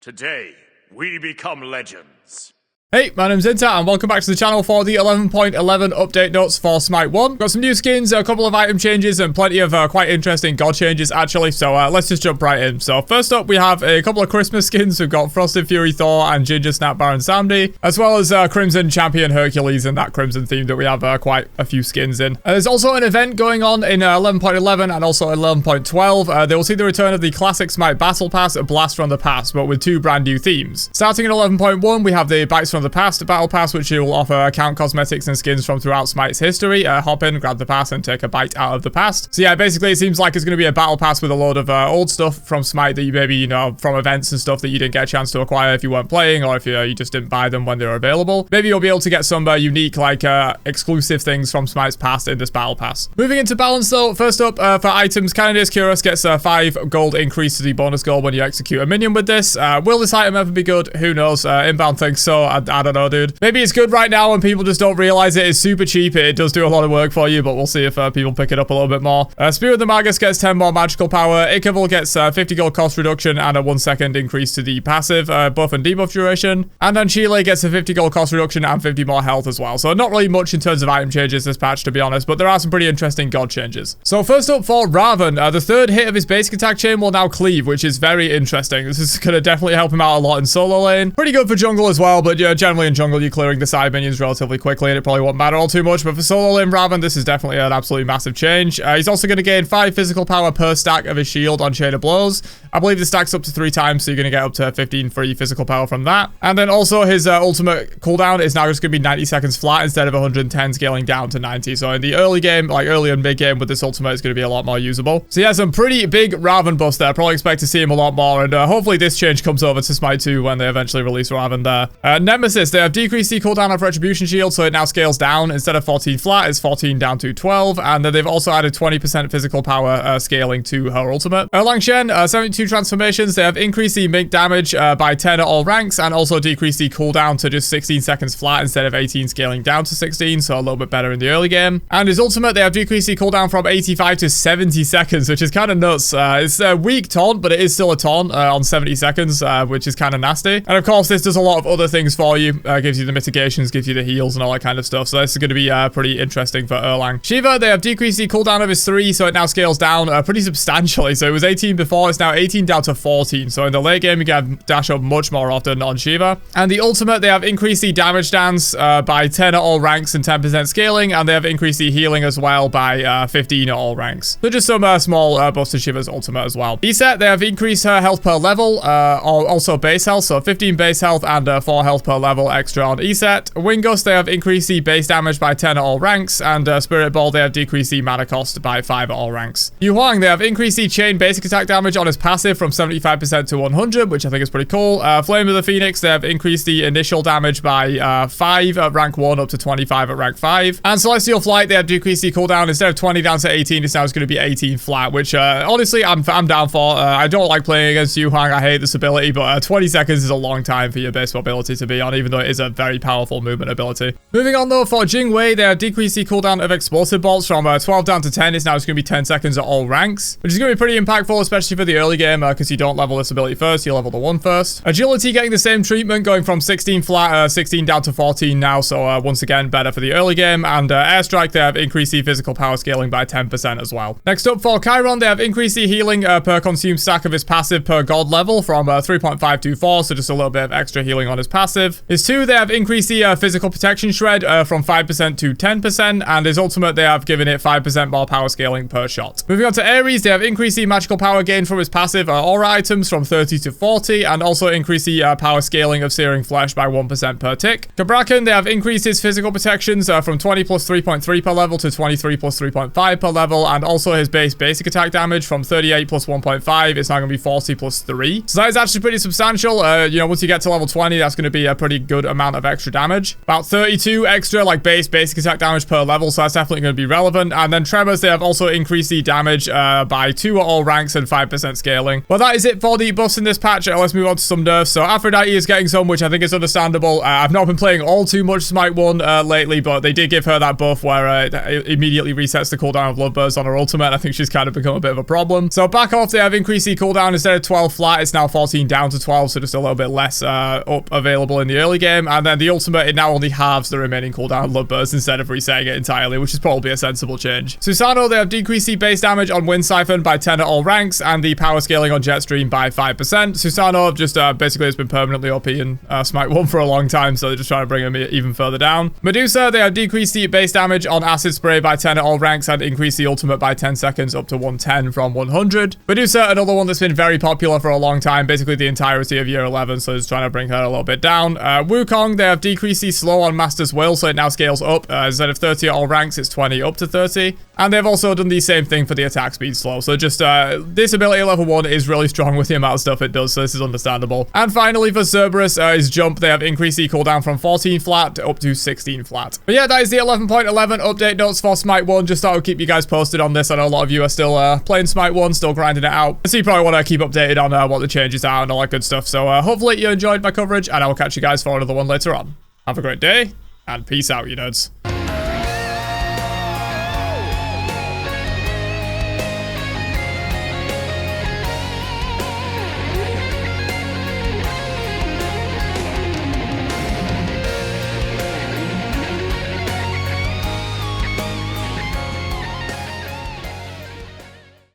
Today, we become legends. Hey, my name's Inter, and welcome back to the channel for the 11.11 update notes for Smite 1. Got some new skins, a couple of item changes, and plenty of quite interesting god changes, actually, so let's just jump right in. So first up, we have a couple of Christmas skins. We've got Frosted Fury Thor and Ginger Snap Baron Samdi, as well as Crimson Champion Hercules and that Crimson theme that we have quite a few skins in. There's also an event going on in 11.11 and also 11.12. They will see the return of the classic Smite Battle Pass, a blast from the past, but with two brand new themes. Starting in 11.1, we have the Bites from the Past Battle Pass, which will offer account cosmetics and skins from throughout Smite's history. Hop in, grab the pass, and take a bite out of the past. So yeah, basically it seems like it's going to be a battle pass with a load of old stuff from Smite that you maybe, you know, from events and stuff that you didn't get a chance to acquire if you weren't playing, or if you just didn't buy them when they were available. Maybe you'll be able to get some unique, like, exclusive things from Smite's past in this battle pass. Moving into balance though, first up, for items, Canada's Curious gets a 5 gold increase to the bonus goal when you execute a minion with this. Will this item ever be good? Who knows? Inbound thinks so. I don't know, dude. Maybe it's good right now and people just don't realize it. It's super cheap. It does do a lot of work for you, but we'll see if people pick it up a little bit more. Spirit of the Magus gets 10 more magical power. Ikeval gets 50 gold cost reduction and a 1 second increase to the passive buff and debuff duration. And then Chile gets a 50 gold cost reduction and 50 more health as well. So not really much in terms of item changes this patch, to be honest, but there are some pretty interesting god changes. So first up for Raven, the third hit of his basic attack chain will now cleave, which is very interesting. This is going to definitely help him out a lot in solo lane. Pretty good for jungle as well, but yeah, generally in jungle you're clearing the side minions relatively quickly and it probably won't matter all too much, but for solo lane Raven, this is definitely an absolutely massive change. He's also going to gain 5 physical power per stack of his shield on Chain of Blows. I believe the stacks up to 3 times, so you're going to get up to 15 free physical power from that. And then also his ultimate cooldown is now just going to be 90 seconds flat instead of 110 scaling down to 90. So in the early game, like early and mid game with this ultimate, it's going to be a lot more usable. So yeah, some pretty big Raven buffs there. Probably expect to see him a lot more, and hopefully this change comes over to Smite 2 when they eventually release Raven there. Nemesis, they have decreased the cooldown of Retribution Shield, so it now scales down. Instead of 14 flat, it's 14 down to 12, and then they've also added 20% physical power scaling to her ultimate. Lang Shen, 72 transformations. They have increased the mink damage by 10 at all ranks, and also decreased the cooldown to just 16 seconds flat instead of 18 scaling down to 16, so a little bit better in the early game. And his ultimate, they have decreased the cooldown from 85 to 70 seconds, which is kind of nuts. It's a weak taunt, but it is still a taunt on 70 seconds, which is kind of nasty. And of course, this does a lot of other things for you. Gives you the mitigations, gives you the heals and all that kind of stuff. So this is going to be pretty interesting for Erlang. Shiva, they have decreased the cooldown of his 3, so it now scales down pretty substantially. So it was 18 before, it's now 18 down to 14. So in the late game, you can dash up much more often on Shiva. And the ultimate, they have increased the damage stance by 10 at all ranks and 10% scaling, and they have increased the healing as well by 15 at all ranks. So just some small buffs to Shiva's ultimate as well. Eset, they have increased her health per level, also base health, so 15 base health and 4 health per level extra on Eset. Wingus, they have increased the base damage by 10 at all ranks, and Spirit Ball, they have decreased the mana cost by 5 at all ranks. Yu Huang, they have increased the chain basic attack damage on his passive from 75% to 100, which I think is pretty cool. Flame of the Phoenix, they have increased the initial damage by 5 at rank 1 up to 25 at rank 5. And Celestial Flight, they have decreased the cooldown instead of 20 down to 18, it's now going to be 18 flat, which honestly I'm down for. I don't like playing against Yu Huang, I hate this ability, but 20 seconds is a long time for your base ability to be on, even though it is a very powerful movement ability. Moving on though, for Jing Wei, they have decreased the cooldown of explosive bolts from 12 down to 10. It's now just going to be 10 seconds at all ranks, which is going to be pretty impactful, especially for the early game, because you don't level this ability first, you level the 1 first. Agility getting the same treatment, going from 16 flat, 16 down to 14 now, so once again, better for the early game. And Airstrike, they have increased the physical power scaling by 10% as well. Next up for Chiron, they have increased the healing per consumed stack of his passive per god level from 3.524, so just a little bit of extra healing on his passive. His 2, they have increased the physical protection shred from 5% to 10%, and his ultimate, they have given it 5% more power scaling per shot. Moving on to Ares, they have increased the magical power gain from his passive aura items from 30 to 40, and also increased the power scaling of Searing Flesh by 1% per tick. Kabrakan, they have increased his physical protections from 20 plus 3.3 per level to 23 plus 3.5 per level, and also his basic attack damage from 38 plus 1.5, it's now going to be 40 plus 3. So that is actually pretty substantial. You know, once you get to level 20, that's going to be pretty pretty good amount of extra damage. About 32 extra, like, basic attack damage per level, so that's definitely going to be relevant. And then Tremors, they have also increased the damage by 2 at all ranks and 5% scaling. Well, that is it for the buffs in this patch. Let's move on to some nerfs. So Aphrodite is getting some, which I think is understandable. I've not been playing all too much Smite 1 lately, but they did give her that buff where it immediately resets the cooldown of Love Burst on her ultimate. I think she's kind of become a bit of a problem. So back off, they have increased the cooldown. Instead of 12 flat, it's now 14 down to 12, so just a little bit less up available in the early game. And then the ultimate, it now only halves the remaining cooldown of Love Burst instead of resetting it entirely, which is probably a sensible change. Susanoo, they have decreased the base damage on Wind Siphon by 10 at all ranks and the power scaling on Jetstream by 5%. Susanoo just basically has been permanently OP in Smite 1 for a long time, so they're just trying to bring him even further down. Medusa, they have decreased the base damage on Acid Spray by 10 at all ranks and increased the ultimate by 10 seconds up to 110 from 100. Medusa, another one that's been very popular for a long time, basically the entirety of year 11, so just trying to bring her a little bit down. Wukong, they have decreased the slow on Master's Will, so it now scales up. Instead of 30 at all ranks, it's 20 up to 30. And they've also done the same thing for the attack speed slow. So just this ability level 1 is really strong with the amount of stuff it does, so this is understandable. And finally for Cerberus, his jump, they have increased the cooldown from 14 flat up to 16 flat. But yeah, that is the 11.11 update notes for Smite 1. Just thought I would keep you guys posted on this. I know a lot of you are still playing Smite 1, still grinding it out. So you probably want to keep updated on what the changes are and all that good stuff. So hopefully you enjoyed my coverage, and I will catch you guys for another one later on. Have a great day, and peace out, you nerds.